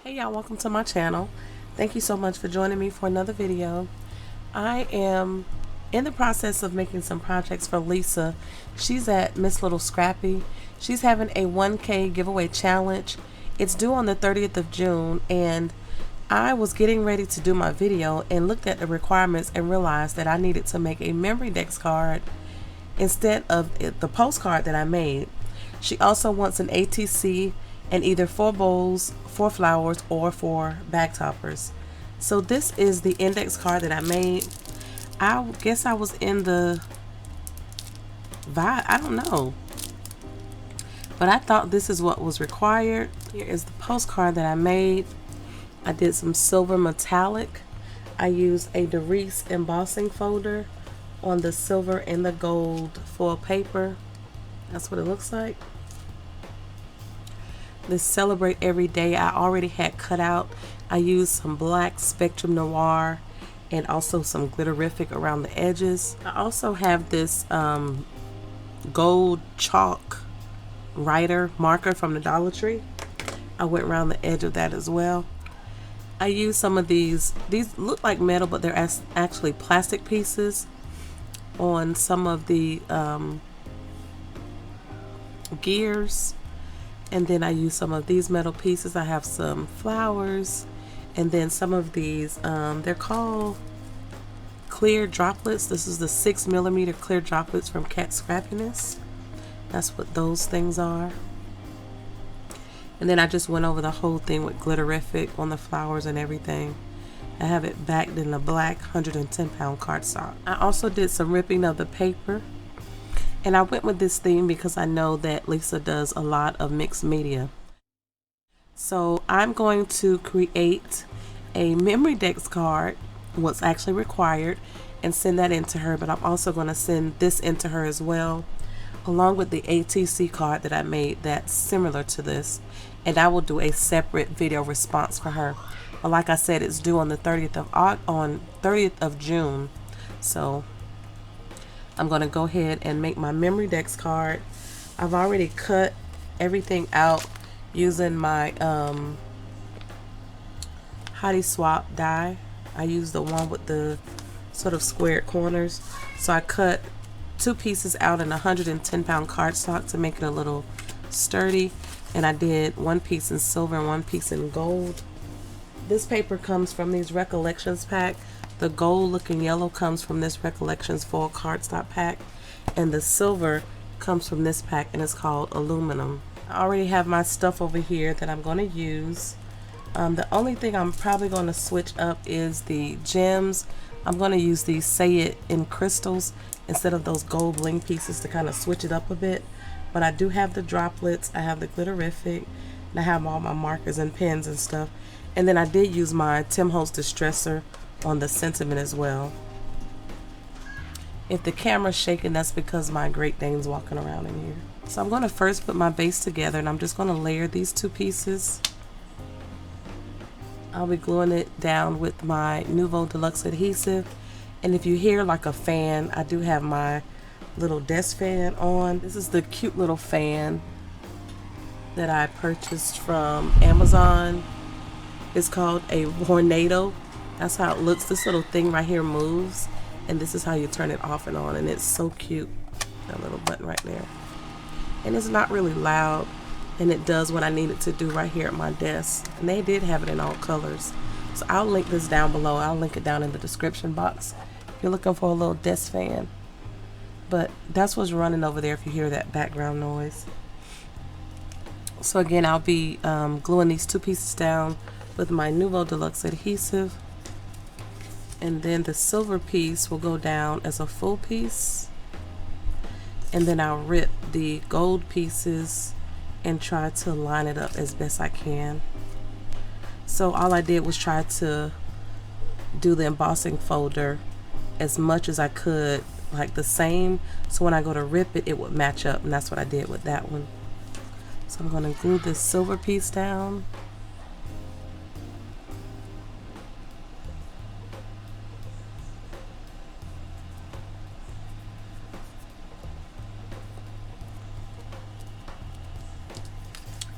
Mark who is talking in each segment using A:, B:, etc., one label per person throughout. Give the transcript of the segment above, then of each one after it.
A: Hey y'all, welcome to my channel. Thank you so much for joining me for another video. I am in the process of making some projects for Lisa. She's at Miss Little Scrappy. She's having a 1K giveaway challenge. It's due on the 30th of June, and I was getting ready to do my video and looked at the requirements and realized that I needed to make a Memorydex card instead of the postcard that I made. She also wants an ATC and either 4 bowls, 4 flowers, or 4 bag toppers. So this is the index card that I made. I guess I was in the vibe, I don't know. But I thought this is what was required. Here is the postcard that I made. I did some silver metallic. I used a Doris embossing folder on the silver and the gold foil paper. That's what it looks like. This Celebrate Every Day I already had cut out. I used some black Spectrum Noir and also some glitterific around the edges. I also have this gold chalk writer marker from the Dollar Tree. I went around the edge of that as well. I used some of these look like metal, but they're actually plastic pieces on some of the gears. And then I use some of these metal pieces. I have some flowers, and then some of these, they're called clear droplets. This is the 6mm clear droplets from Cat Scrappiness. That's what those things are. And then I just went over the whole thing with glitterific on the flowers and everything. I have it backed in the black 110-pound cardstock. I also did some ripping of the paper. And I went with this theme because I know that Lisa does a lot of mixed media. So I'm going to create a Memorydex card, what's actually required, and send that into her. But I'm also going to send this into her as well, along with the ATC card that I made that's similar to this. And I will do a separate video response for her. But like I said, it's due on the 30th of June. So I'm going to go ahead and make my Memorydex card. I've already cut everything out using my Hottie Swap die. I used the one with the sort of squared corners. So I cut 2 pieces out in 110-pound cardstock to make it a little sturdy. And I did 1 piece in silver and 1 piece in gold. This paper comes from these Recollections pack. The gold looking yellow comes from this Recollections foil cardstock pack, and the silver comes from this pack, and it's called aluminum. I already have my stuff over here that I'm going to use. The only thing I'm probably going to switch up is the gems. I'm going to use these Say It in crystals instead of those gold bling pieces to kind of switch it up a bit. But I do have the droplets, I have the glitterific, and I have all my markers and pens and stuff. And then I did use my Tim Holtz Distresser on the sentiment as well. If the camera's shaking, that's because my Great Dane's walking around in here. So I'm going to first put my base together, and I'm just going to layer these 2 pieces. I'll be gluing it down with my Nuvo Deluxe adhesive. And if you hear like a fan, I do have my little desk fan on. This is the cute little fan that I purchased from Amazon. It's called a Tornado. That's how it looks. This little thing right here moves, and this is how you turn it off and on, and it's so cute. That little button right there. And it's not really loud, and it does what I need it to do right here at my desk. And they did have it in all colors. So I'll link this down below. I'll link it down in the description box if you're looking for a little desk fan. But that's what's running over there if you hear that background noise. So again, I'll be gluing these 2 pieces down with my Nuvo Deluxe adhesive. And then the silver piece will go down as a full piece. And then I'll rip the gold pieces and try to line it up as best I can. So all I did was try to do the embossing folder as much as I could, like the same. So when I go to rip it, it would match up. And that's what I did with that one. So I'm going to glue this silver piece down.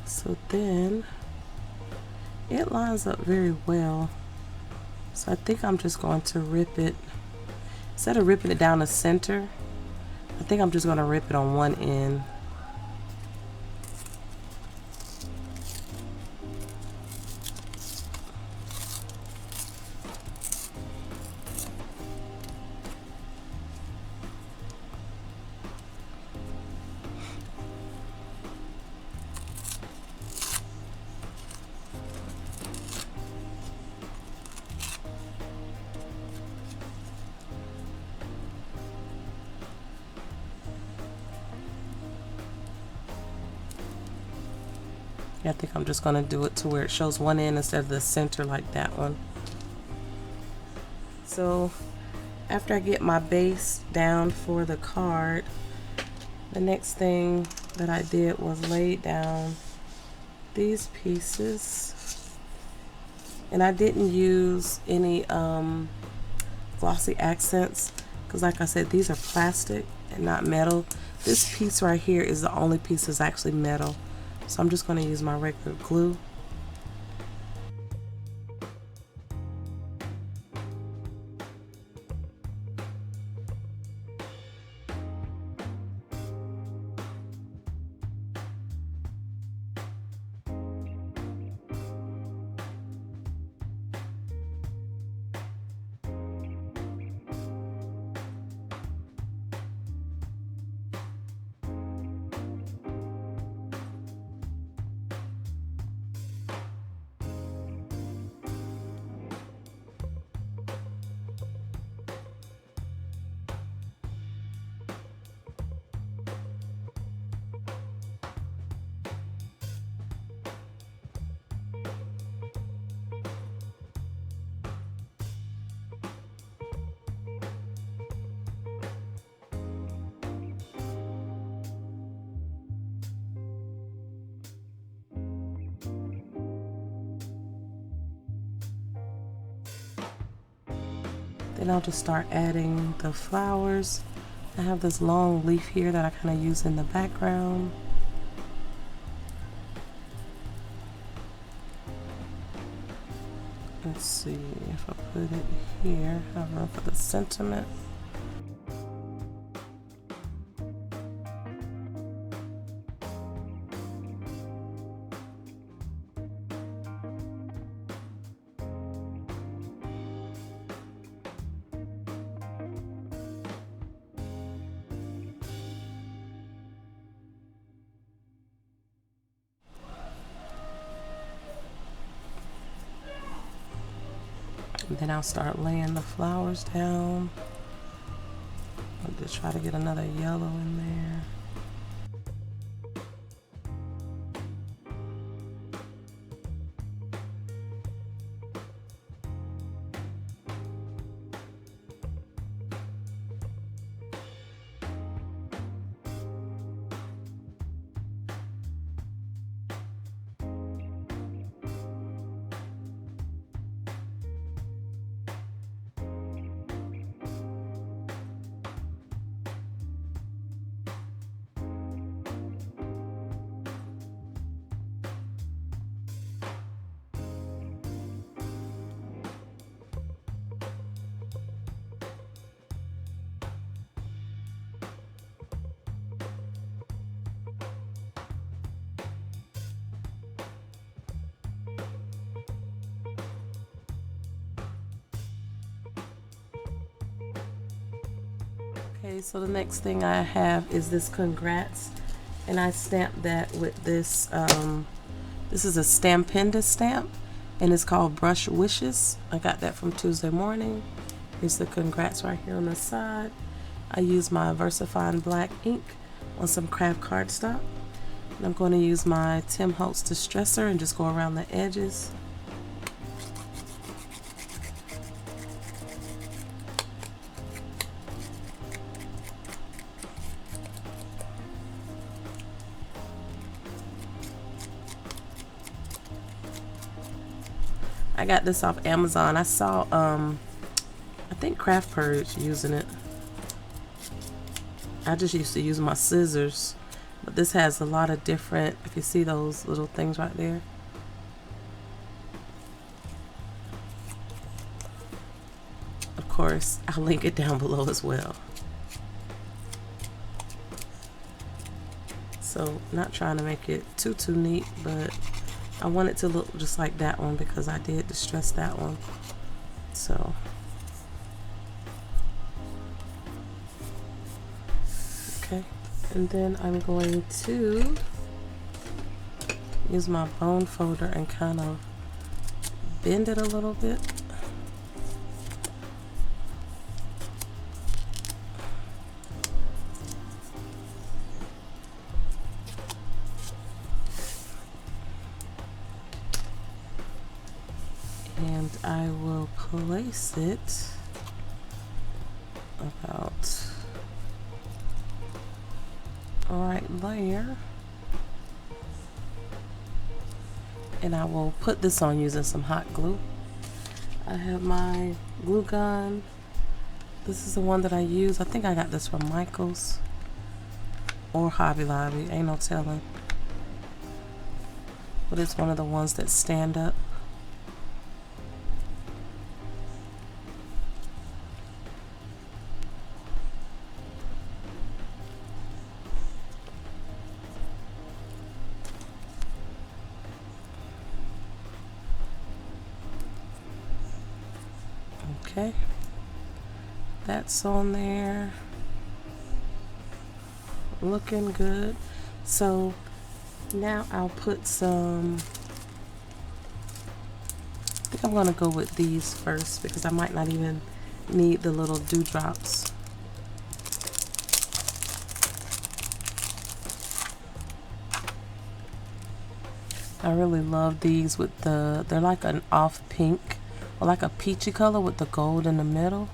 A: So then it lines up very well. So I think I'm just going to rip it, instead of ripping it down the center, I think I'm just going to rip it on one end. I think I'm just going to do it to where it shows one end instead of the center like that one. So after I get my base down for the card, the next thing that I did was lay down these pieces. And I didn't use any glossy accents because, like I said, these are plastic and not metal. This piece right here is the only piece that's actually metal. So I'm just going to use my regular glue. Then I'll just start adding the flowers. I have this long leaf here that I kind of use in the background. Let's see if I put it here, I have room for the sentiment. And then I'll start laying the flowers down. I'll just try to get another yellow in there. Okay, so the next thing I have is this congrats, and I stamped that with this, this is a Stampinda stamp, and it's called Brush Wishes. I got that from Tuesday Morning. Here's the congrats right here on the side. I use my VersaFine black ink on some craft cardstock. And I'm going to use my Tim Holtz Distresser and just go around the edges. I got this off Amazon. I saw, I think Craft Purge using it. I just used to use my scissors, but this has a lot of different, if you see those little things right there. course, I'll link it down below as well. So not trying to make it too neat, but I want it to look just like that one because I did distress that one. So okay, and then I'm going to use my bone folder and kind of bend it a little bit. And I will place it about right there. And I will put this on using some hot glue. I have my glue gun. This is the one that I use. I think I got this from Michael's or Hobby Lobby, ain't no telling. But it's one of the ones that stand up. Okay, that's on there, looking good. So now I'll put some, I think I'm gonna go with these first because I might not even need the little dewdrops. I really love these with the, they're like an off pink or like a peachy color with the gold in the middle.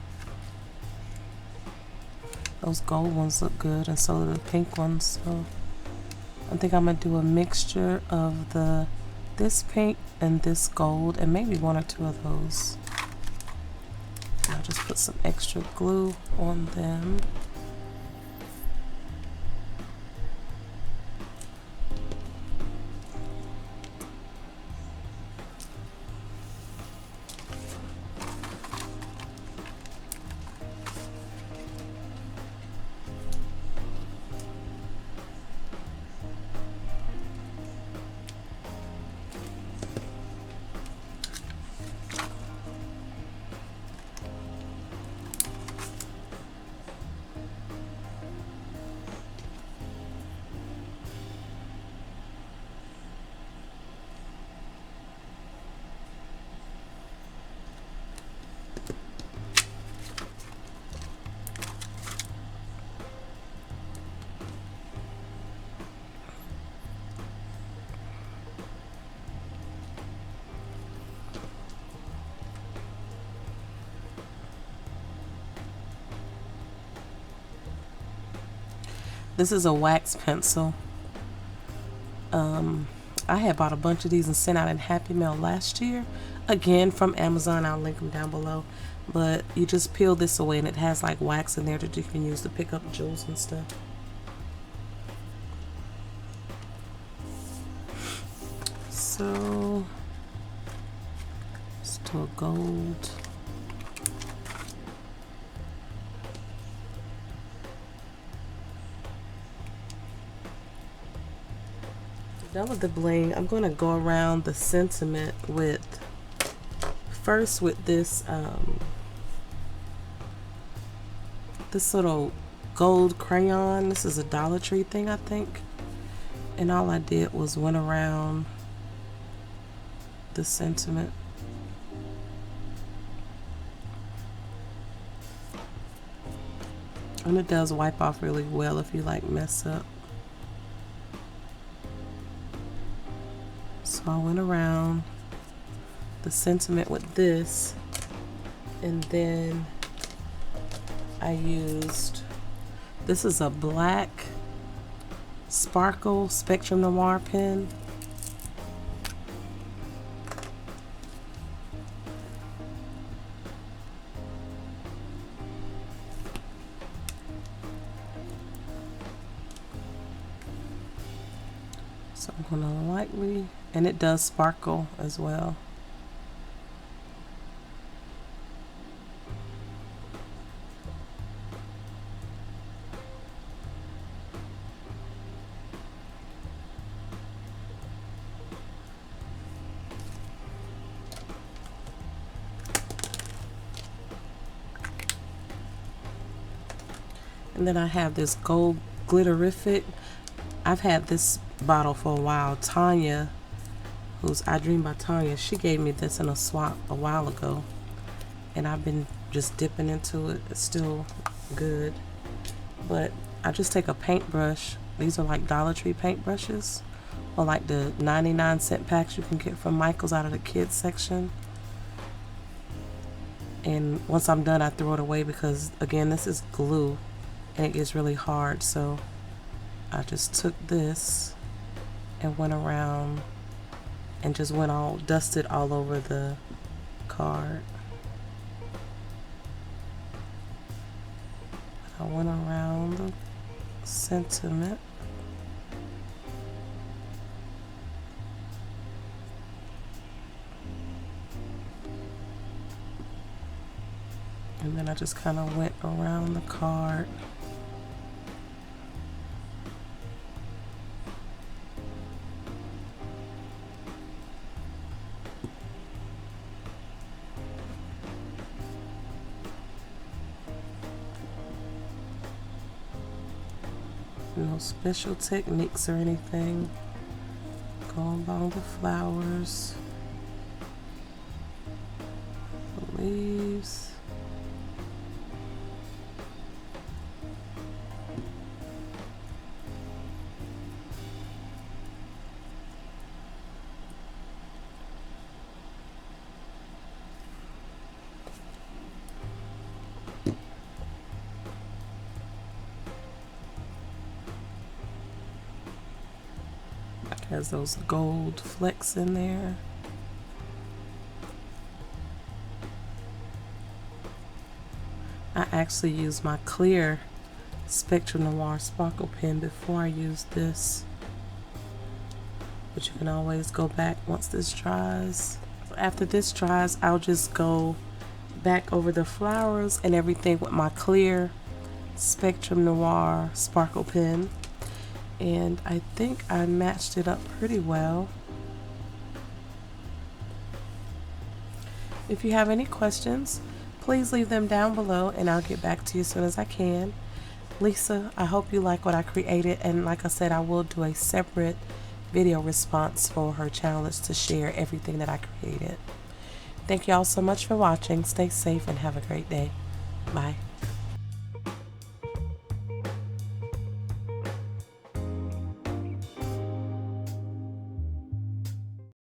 A: Those gold ones look good, and so do the pink ones. So I think I'm gonna do a mixture of this pink and this gold, and maybe one or two of those. I'll just put some extra glue on them. This is a wax pencil. I had bought a bunch of these and sent out in Happy Mail last year. Again, from Amazon. I'll link them down below. But you just peel this away and it has like wax in there that you can use to pick up jewels and stuff. So let's do a gold. Done with the bling. I'm going to go around the sentiment with first with this this little gold crayon. This is a Dollar Tree thing, I think, and all I did was went around the sentiment. And it does wipe off really well if you like mess up. So I went around the sentiment with this, and then I used, this is a black sparkle Spectrum Noir pen. So I'm going to lightly, and it does sparkle as well. And then I have this gold glitterific. I've had this bottle for a while. Tonya, who's EyedreambyTonya, she gave me this in a swap a while ago, and I've been just dipping into it. It's still good, but I just take a paintbrush. These are like Dollar Tree paintbrushes, or like the 99-cent packs you can get from Michael's out of the kids section. And once I'm done, I throw it away because, again, this is glue and it gets really hard. So I just took this and went around and just went all dusted all over the card. I went around the sentiment. And then I just kind of went around the card. No special techniques or anything. Go along the flowers, the leaves. Has those gold flecks in there. I actually used my clear Spectrum Noir sparkle pen before I used this, but you can always go back once this dries. After this dries, I'll just go back over the flowers and everything with my clear Spectrum Noir sparkle pen. And I think I matched it up pretty well. If you have any questions, please leave them down below and I'll get back to you as soon as I can. Lisa, I hope you like what I created, and like I said, I will do a separate video response for her challenge to share everything that I created. Thank you all so much for watching. Stay safe and have a great day. Bye.